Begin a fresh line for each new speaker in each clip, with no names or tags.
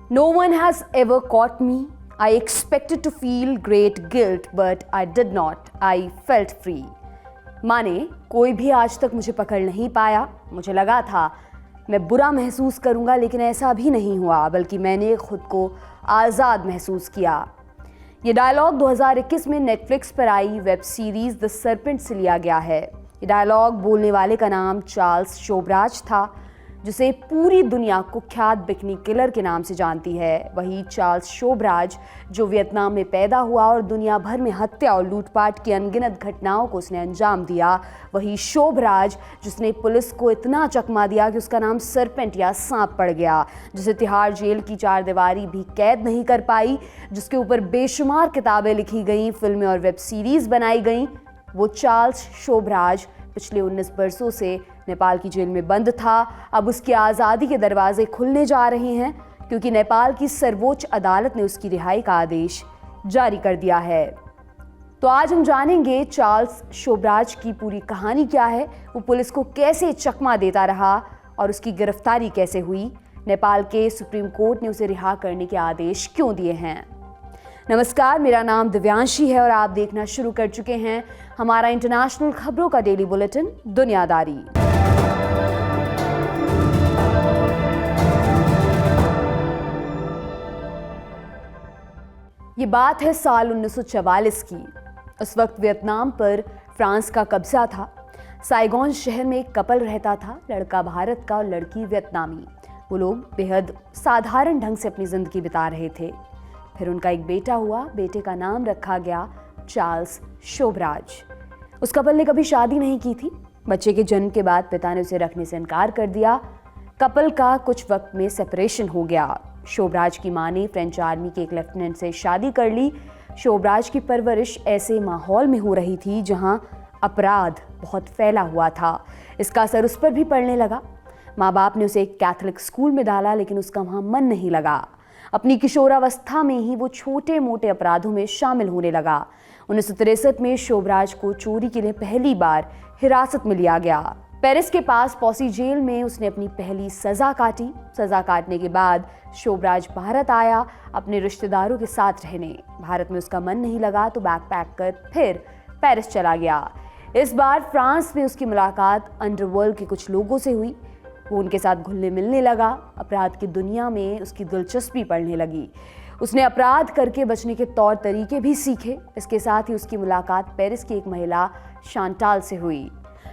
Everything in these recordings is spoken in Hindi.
No one has ever caught me. I expected to feel great guilt, but I did not. I felt free. माने कोई भी आज तक मुझे पकड़ नहीं पाया। मुझे लगा था मैं बुरा महसूस करूंगा, लेकिन ऐसा भी नहीं हुआ, बल्कि मैंने खुद को आज़ाद महसूस किया। ये डायलॉग 2021 में नेटफ्लिक्स पर आई वेब सीरीज द सर्पेंट से लिया गया है। ये डायलॉग बोलने वाले का नाम चार्ल्स शोब्राज था, जिसे पूरी दुनिया कुख्यात बिकनी किलर के नाम से जानती है। वही चार्ल्स शोब्राज जो वियतनाम में पैदा हुआ और दुनिया भर में हत्या और लूटपाट की अनगिनत घटनाओं को उसने अंजाम दिया। वही शोब्राज जिसने पुलिस को इतना चकमा दिया कि उसका नाम सरपेंट या सांप पड़ गया, जिसे तिहाड़ जेल की चार दीवारी भी कैद नहीं कर पाई, जिसके ऊपर बेशुमार किताबें लिखी गईं, फिल्में और वेब सीरीज बनाई गईं। वो चार्ल्स शोब्राज पिछले 19 बरसों से नेपाल की जेल में बंद था। अब उसकी आज़ादी के दरवाजे खुलने जा रहे हैं, क्योंकि नेपाल की सर्वोच्च अदालत ने उसकी रिहाई का आदेश जारी कर दिया है। तो आज हम जानेंगे चार्ल्स शोब्राज की पूरी कहानी क्या है, वो पुलिस को कैसे चकमा देता रहा और उसकी गिरफ्तारी कैसे हुई, नेपाल के सुप्रीम कोर्ट ने उसे रिहा करने के आदेश क्यों दिए हैं। नमस्कार, मेरा नाम दिव्यांशी है और आप देखना शुरू कर चुके हैं हमारा इंटरनेशनल खबरों का डेली बुलेटिन दुनियादारी। ये बात है साल 1944 की। उस वक्त वियतनाम पर फ्रांस का कब्जा था। साइगोन शहर में एक कपल रहता था, लड़का भारत का और लड़की वियतनामी। वो लोग बेहद साधारण ढंग से अपनी जिंदगी बिता रहे थे। फिर उनका एक बेटा हुआ। बेटे का नाम रखा गया चार्ल्स शोब्राज। उस कपल ने कभी शादी नहीं की थी। बच्चे के जन्म के बाद पिता ने उसे रखने से इनकार कर दिया। कपल का कुछ वक्त में सेपरेशन हो गया। शोब्राज की मां ने फ्रेंच आर्मी के एक लेफ्टिनेंट से शादी कर ली। शोब्राज की परवरिश ऐसे माहौल में हो रही थी जहां अपराध बहुत फैला हुआ था। इसका असर उस पर भी पड़ने लगा। माँ बाप ने उसे एक कैथोलिक स्कूल में डाला, लेकिन उसका वहां मन नहीं लगा। अपनी किशोरावस्था में ही वो छोटे मोटे अपराधों में शामिल होने लगा। 1963 में शोब्राज को चोरी के लिए पहली बार हिरासत में लिया गया। पेरिस के पास पॉसी जेल में उसने अपनी पहली सजा काटी। सजा काटने के बाद शोब्राज भारत आया अपने रिश्तेदारों के साथ रहने। भारत में उसका मन नहीं लगा तो बैग पैक कर फिर पेरिस चला गया। इस बार फ्रांस में उसकी मुलाकात अंडरवर्ल्ड के कुछ लोगों से हुई। वो उनके साथ घुलने मिलने लगा। अपराध की दुनिया में उसकी दिलचस्पी बढ़ने लगी। उसने अपराध करके बचने के तौर तरीके भी सीखे। इसके साथ ही उसकी मुलाकात पेरिस की एक महिला शांटाल से हुई।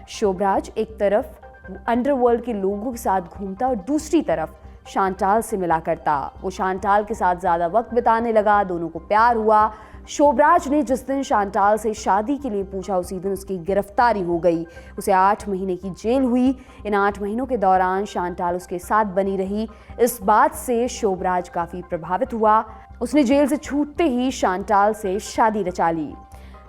शोब्राज एक तरफ अंडरवर्ल्ड के लोगों के साथ घूमता और दूसरी तरफ शांटाल से मिला करता। वो शांटाल के साथ ज़्यादा वक्त बिताने लगा। दोनों को प्यार हुआ। शोब्राज ने जिस दिन शांटाल से शादी के लिए पूछा, उसी दिन उसकी गिरफ्तारी हो गई। उसे 8 महीने की जेल हुई। इन 8 महीनों के दौरान शांटाल उसके साथ बनी रही। इस बात से शोब्राज काफ़ी प्रभावित हुआ। उसने जेल से छूटते ही शांटाल से शादी रचा ली।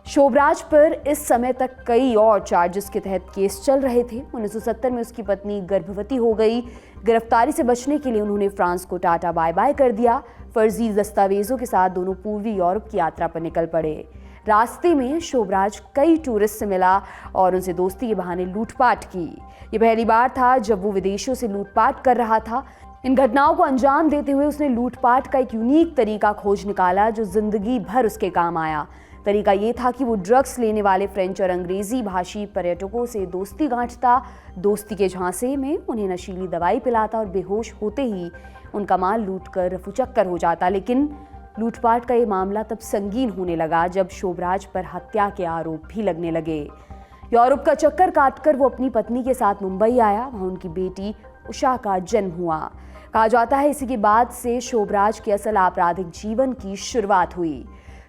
शोब्राज पर इस समय तक कई और चार्जेस के तहत केस चल रहे थे। 1970 में उसकी पत्नी गर्भवती हो गई। गिरफ्तारी से बचने के लिए उन्होंने फ्रांस को टाटा बाय बाय कर दिया। फर्जी दस्तावेजों के साथ दोनों पूर्वी यूरोप की यात्रा पर निकल पड़े। रास्ते में शोब्राज कई टूरिस्ट से मिला और उनसे दोस्ती के बहाने लूटपाट की। ये पहली बार था जब वो विदेशियों से लूटपाट कर रहा था। इन घटनाओं को अंजाम देते हुए उसने लूटपाट का एक यूनिक तरीका खोज निकाला जो जिंदगी भर उसके काम आया। तरीका ये था कि वो ड्रग्स लेने वाले फ्रेंच और अंग्रेजी भाषी पर्यटकों से दोस्ती गांठता। दोस्ती के झांसे में उन्हें नशीली दवाई पिलाता और बेहोश होते ही उनका माल लूटकर रफूचक्कर हो जाता। लेकिन लूटपाट का ये मामला तब संगीन होने लगा जब शोब्राज पर हत्या के आरोप भी लगने लगे। यूरोप का चक्कर काटकर वो अपनी पत्नी के साथ मुंबई आया। वहाँ उनकी बेटी उषा का जन्म हुआ। कहा जाता है इसी के बाद से शोब्राज के असल आपराधिक जीवन की शुरुआत हुई।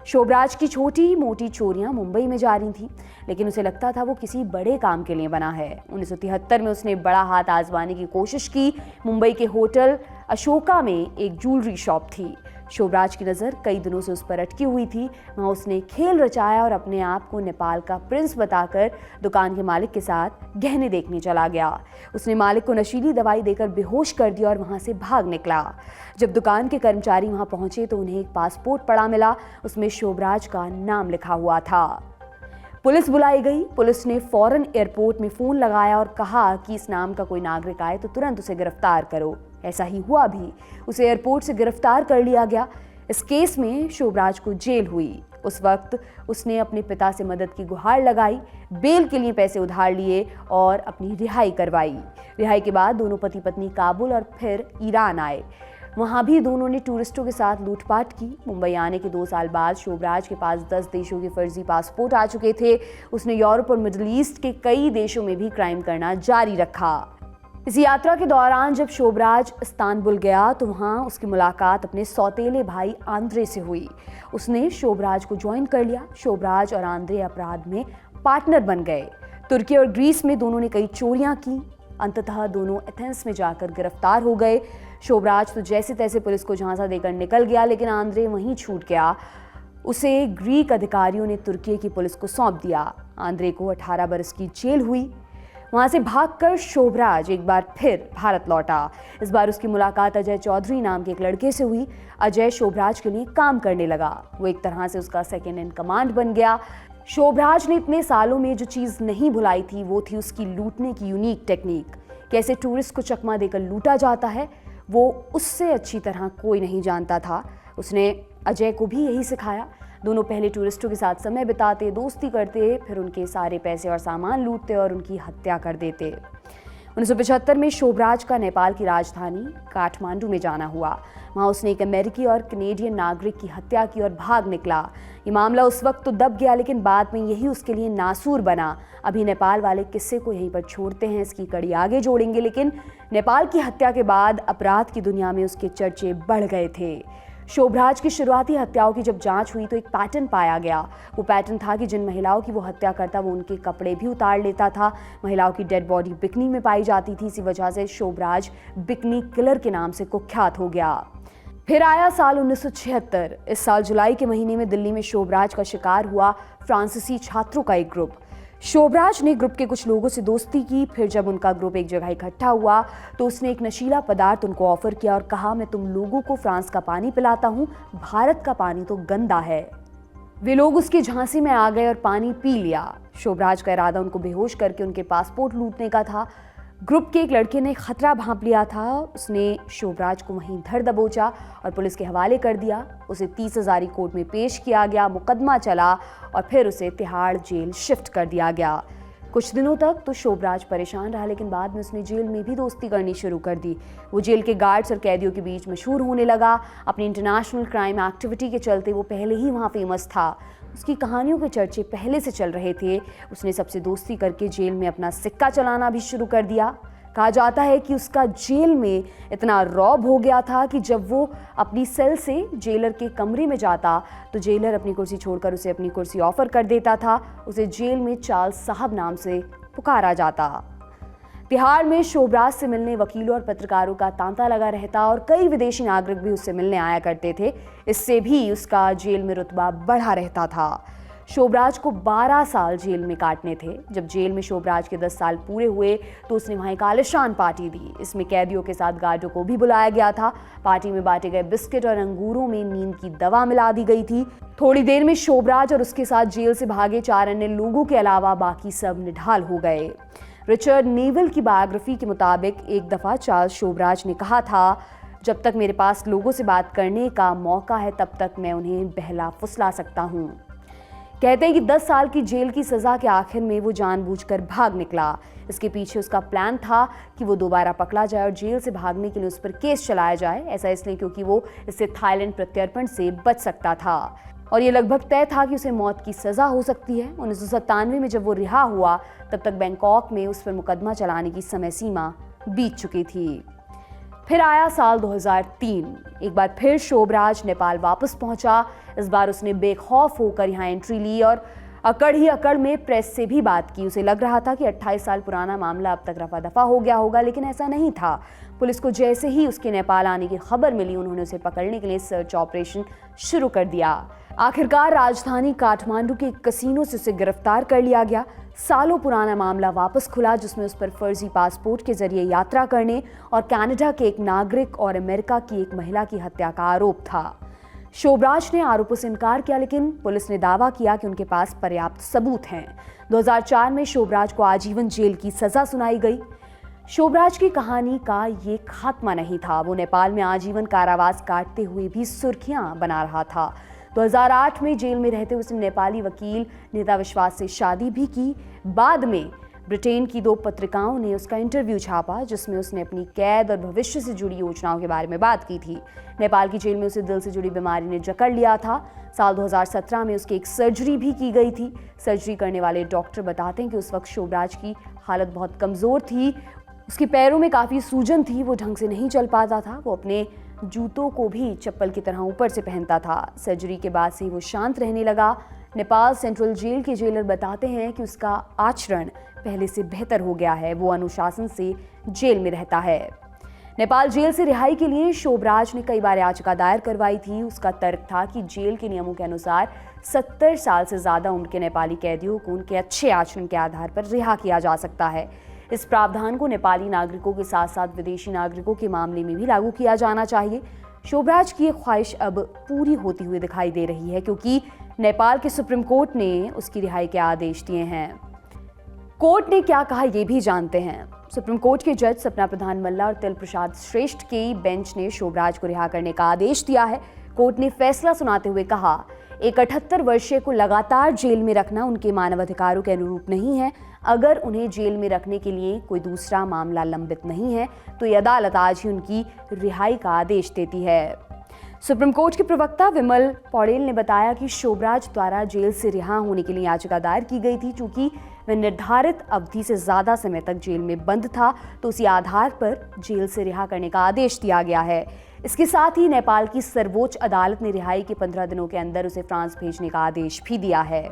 शोब्राज की छोटी मोटी चोरियां मुंबई में जारी थीं, लेकिन उसे लगता था वो किसी बड़े काम के लिए बना है। 1973 में उसने बड़ा हाथ आजमाने की कोशिश की। मुंबई के होटल अशोका में एक ज्वेलरी शॉप थी। शोब्राज की नज़र कई दिनों से उस पर अटकी हुई थी। वहाँ उसने खेल रचाया और अपने आप को नेपाल का प्रिंस बताकर दुकान के मालिक के साथ गहने देखने चला गया। उसने मालिक को नशीली दवाई देकर बेहोश कर दिया और वहाँ से भाग निकला। जब दुकान के कर्मचारी वहाँ पहुँचे तो उन्हें एक पासपोर्ट पड़ा मिला। उसमें शोब्राज का नाम लिखा हुआ था। पुलिस बुलाई गई। पुलिस ने फौरन एयरपोर्ट में फ़ोन लगाया और कहा कि इस नाम का कोई नागरिक आए तो तुरंत उसे गिरफ्तार करो। ऐसा ही हुआ भी। उसे एयरपोर्ट से गिरफ्तार कर लिया गया। इस केस में शोभराज को जेल हुई। उस वक्त उसने अपने पिता से मदद की गुहार लगाई, बेल के लिए पैसे उधार लिए और अपनी रिहाई करवाई। रिहाई के बाद दोनों पति पत्नी काबुल और फिर ईरान आए। वहां भी दोनों ने टूरिस्टों के साथ लूटपाट की। मुंबई आने के 2 साल बाद शोभराज के पास 10 देशों के फर्जी पासपोर्ट आ चुके थे। उसने यूरोप और मिडिल ईस्ट के कई देशों में भी क्राइम करना जारी रखा। इस यात्रा के दौरान जब शोभराज इस्तांबुल गया तो वहां उसकी मुलाकात अपने सौतेले भाई आंद्रे से हुई। उसने शोभराज को ज्वाइन कर लिया। शोभराज और आंद्रे अपराध में पार्टनर बन गए। तुर्की और ग्रीस में दोनों ने कई चोरियां की। अंततः दोनों एथेंस में जाकर गिरफ्तार हो गए। शोभराज तो जैसे तैसे पुलिस को झांसा देकर निकल गया, लेकिन आंद्रे वहीं छूट गया। उसे ग्रीक अधिकारियों ने तुर्की की पुलिस को सौंप दिया। आंद्रे को 18 बरस की जेल हुई। वहां से भागकर शोभराज एक बार फिर भारत लौटा। इस बार उसकी मुलाकात अजय चौधरी नाम के एक लड़के से हुई। अजय शोभराज के लिए काम करने लगा। वो एक तरह से उसका सेकेंड इन कमांड बन गया। शोभराज ने इतने सालों में जो चीज़ नहीं भुलाई थी वो थी उसकी लूटने की यूनिक टेक्निक। कैसे टूरिस्ट को चकमा देकर लूटा जाता है वो उससे अच्छी तरह कोई नहीं जानता था। उसने अजय को भी यही सिखाया। दोनों पहले टूरिस्टों के साथ समय बिताते, दोस्ती करते, फिर उनके सारे पैसे और सामान लूटते और उनकी हत्या कर देते। 1975 में शोभराज का नेपाल की राजधानी काठमांडू में जाना हुआ। वहां उसने एक अमेरिकी और कनेडियन नागरिक की हत्या की और भाग निकला। ये मामला उस वक्त तो दब गया, लेकिन बाद में यही उसके लिए नासूर बना। अभी नेपाल वाले किस्से को यहीं पर छोड़ते हैं, इसकी कड़ी आगे जोड़ेंगे। लेकिन नेपाल की हत्या के बाद अपराध की दुनिया में उसके चर्चे बढ़ गए थे। शोभराज की शुरुआती हत्याओं की जब जांच हुई तो एक पैटर्न पाया गया। वो पैटर्न था कि जिन महिलाओं की वो हत्या करता वो उनके कपड़े भी उतार लेता था। महिलाओं की डेड बॉडी बिकनी में पाई जाती थी। इसी वजह से शोभराज बिकनी किलर के नाम से कुख्यात हो गया। फिर आया साल 1976। इस साल जुलाई के महीने में दिल्ली में शोभराज का शिकार हुआ फ्रांसीसी छात्रों का एक ग्रुप। शोभराज ने ग्रुप के कुछ लोगों से दोस्ती की। फिर जब उनका ग्रुप एक जगह इकट्ठा हुआ तो उसने एक नशीला पदार्थ उनको ऑफर किया और कहा, मैं तुम लोगों को फ्रांस का पानी पिलाता हूँ, भारत का पानी तो गंदा है। वे लोग उसकी झांसी में आ गए और पानी पी लिया। शोभराज का इरादा उनको बेहोश करके उनके पासपोर्ट लूटने का था। ग्रुप के एक लड़के ने खतरा भांप लिया था। उसने शोभराज को वहीं धर दबोचा और पुलिस के हवाले कर दिया। उसे 30 हज़ारी कोर्ट में पेश किया गया, मुकदमा चला और फिर उसे तिहाड़ जेल शिफ्ट कर दिया गया। कुछ दिनों तक तो शोभराज परेशान रहा, लेकिन बाद में उसने जेल में भी दोस्ती करनी शुरू कर दी। वो जेल के गार्ड्स और कैदियों के बीच मशहूर होने लगा। अपनी इंटरनेशनल क्राइम एक्टिविटी के चलते वो पहले ही वहाँ फेमस था। उसकी कहानियों के चर्चे पहले से चल रहे थे। उसने सबसे दोस्ती करके जेल में अपना सिक्का चलाना भी शुरू कर दिया। कहा जाता है कि उसका जेल में इतना रौब हो गया था कि जब वो अपनी सेल से जेलर के कमरे में जाता तो जेलर अपनी कुर्सी छोड़कर उसे अपनी कुर्सी ऑफर कर देता था। उसे जेल में चार्ल्स साहब नाम से पुकारा जाता। तिहाड़ में शोभराज से मिलने वकीलों और पत्रकारों का तांता लगा रहता और कई विदेशी नागरिक भी उससे मिलने आया करते थे। इससे भी उसका जेल में रुतबा बढ़ा रहता था। शोभराज को 12 साल जेल में काटने थे। जब जेल में शोभराज के 10 साल पूरे हुए तो उसने वहाँ एक आलिशान पार्टी दी। इसमें कैदियों के साथ गार्डों को भी बुलाया गया था। पार्टी में बांटे गए बिस्किट और अंगूरों में नींद की दवा मिला दी गई थी। थोड़ी देर में शोभराज और उसके साथ जेल से भागे 4 अन्य लोगों के अलावा बाकी सब निढाल हो गए। रिचर्ड नेवल की बायोग्राफी के मुताबिक एक दफ़ा चार्ल्स शोभराज ने कहा था, जब तक मेरे पास लोगों से बात करने का मौका है तब तक मैं उन्हें बहला फुसला सकता हूँ। कहते हैं कि 10 साल की जेल की सज़ा के आखिर में वो जानबूझकर भाग निकला। इसके पीछे उसका प्लान था कि वो दोबारा पकड़ा जाए और जेल से भागने के लिए उस पर केस चलाया जाए। ऐसा इसलिए क्योंकि वो इससे थाईलैंड प्रत्यर्पण से बच सकता था और ये लगभग तय था कि उसे मौत की सज़ा हो सकती है। 1997 में जब वो रिहा हुआ तब तक बैंकॉक में उस पर मुकदमा चलाने की समय सीमा बीत चुकी थी। फिर आया साल 2003। एक बार फिर शोभराज नेपाल वापस पहुंचा। इस बार उसने बेखौफ होकर यहाँ एंट्री ली और अकड़ ही अकड़ में प्रेस से भी बात की। उसे लग रहा था कि 28 साल पुराना मामला अब तक रफा दफा हो गया होगा, लेकिन ऐसा नहीं था। पुलिस को जैसे ही उसके नेपाल आने की खबर मिली उन्होंने उसे पकड़ने के लिए सर्च ऑपरेशन शुरू कर दिया। आखिरकार राजधानी काठमांडू के कसीनो से उसे गिरफ्तार कर लिया गया। सालों पुराना मामला वापस खुला जिसमें उस पर फर्जी पासपोर्ट के जरिए यात्रा करने और कनाडा के एक नागरिक और अमेरिका की एक महिला की हत्या का आरोप था। शोभराज ने आरोपों से इनकार किया, लेकिन पुलिस ने दावा किया कि उनके पास पर्याप्त सबूत हैं। 2004 में शोभराज को आजीवन जेल की सजा सुनाई गई। शोभराज की कहानी का ये खात्मा नहीं था। वो नेपाल में आजीवन कारावास काटते हुए भी सुर्खियां बना रहा था। 2008 में जेल में रहते उसने नेपाली वकील नेता विश्वास से शादी भी की। बाद में ब्रिटेन की 2 पत्रिकाओं ने उसका इंटरव्यू छापा, जिसमें उसने अपनी कैद और भविष्य से जुड़ी योजनाओं के बारे में बात की थी। नेपाल की जेल में उसे दिल से जुड़ी बीमारी ने जकड़ लिया था। साल 2017 में उसकी एक सर्जरी भी की गई थी। सर्जरी करने वाले डॉक्टर बताते हैं कि उस वक्त शोभराज की हालत बहुत कमज़ोर थी। उसके पैरों में काफ़ी सूजन थी, वो ढंग से नहीं चल पाता था। वो अपने जूतों को भी चप्पल की तरह ऊपर से पहनता था। सर्जरी के बाद से वो शांत रहने लगा। नेपाल सेंट्रल जेल के जेलर बताते हैं कि उसका आचरण पहले से बेहतर हो गया है। वो अनुशासन से जेल में रहता है। नेपाल जेल से रिहाई के लिए शोभराज ने कई बार याचिका दायर करवाई थी। उसका तर्क था कि जेल के नियमों के अनुसार 70 साल से ज़्यादा उम्र के नेपाली कैदियों को उनके अच्छे आचरण के आधार पर रिहा किया जा सकता है। इस प्रावधान को नेपाली नागरिकों के साथ साथ विदेशी नागरिकों के मामले में भी लागू किया जाना चाहिए। शोभराज की ये ख्वाहिश अब पूरी होती हुई दिखाई दे रही है, क्योंकि नेपाल के सुप्रीम कोर्ट ने उसकी रिहाई के आदेश दिए हैं। कोर्ट ने क्या कहा ये भी जानते हैं। सुप्रीम कोर्ट के जज सपना प्रधान मल्ला और तिल प्रसाद श्रेष्ठ की बेंच ने शोभराज को रिहा करने का आदेश दिया है। कोर्ट ने फैसला सुनाते हुए कहा, एक 78 वर्षीय को लगातार जेल में रखना उनके मानवाधिकारों के अनुरूप नहीं है। अगर उन्हें जेल में रखने के लिए कोई दूसरा मामला लंबित नहीं है तो ये अदालत आज ही उनकी रिहाई का आदेश देती है। सुप्रीम कोर्ट के प्रवक्ता विमल पौडेल ने बताया कि शोभराज द्वारा जेल से रिहा होने के लिए याचिका दायर की गई थी। चूंकि वह निर्धारित अवधि से ज़्यादा समय तक जेल में बंद था, तो उसी आधार पर जेल से रिहा करने का आदेश दिया गया है। इसके साथ ही नेपाल की सर्वोच्च अदालत ने रिहाई के 15 दिनों के अंदर उसे फ्रांस भेजने का आदेश भी दिया है।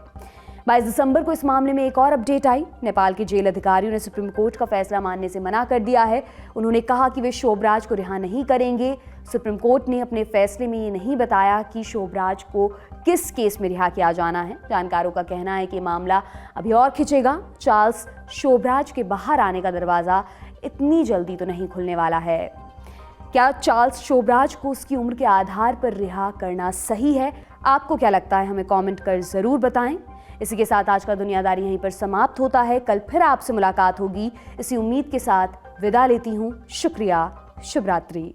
22 दिसंबर को इस मामले में एक और अपडेट आई। नेपाल के जेल अधिकारियों ने सुप्रीम कोर्ट का फैसला मानने से मना कर दिया है। उन्होंने कहा कि वे शोभराज को रिहा नहीं करेंगे। सुप्रीम कोर्ट ने अपने फैसले में ये नहीं बताया कि शोभराज को किस केस में रिहा किया जाना है। जानकारों का कहना है कि मामला अभी और खिंचेगा। चार्ल्स शोभराज के बाहर आने का दरवाज़ा इतनी जल्दी तो नहीं खुलने वाला है। क्या चार्ल्स शोभराज को उसकी उम्र के आधार पर रिहा करना सही है? आपको क्या लगता है? हमें कमेंट कर ज़रूर बताएं। इसी के साथ आज का दुनियादारी यहीं पर समाप्त होता है। कल फिर आपसे मुलाकात होगी, इसी उम्मीद के साथ विदा लेती हूँ। शुक्रिया। शुभ रात्रि।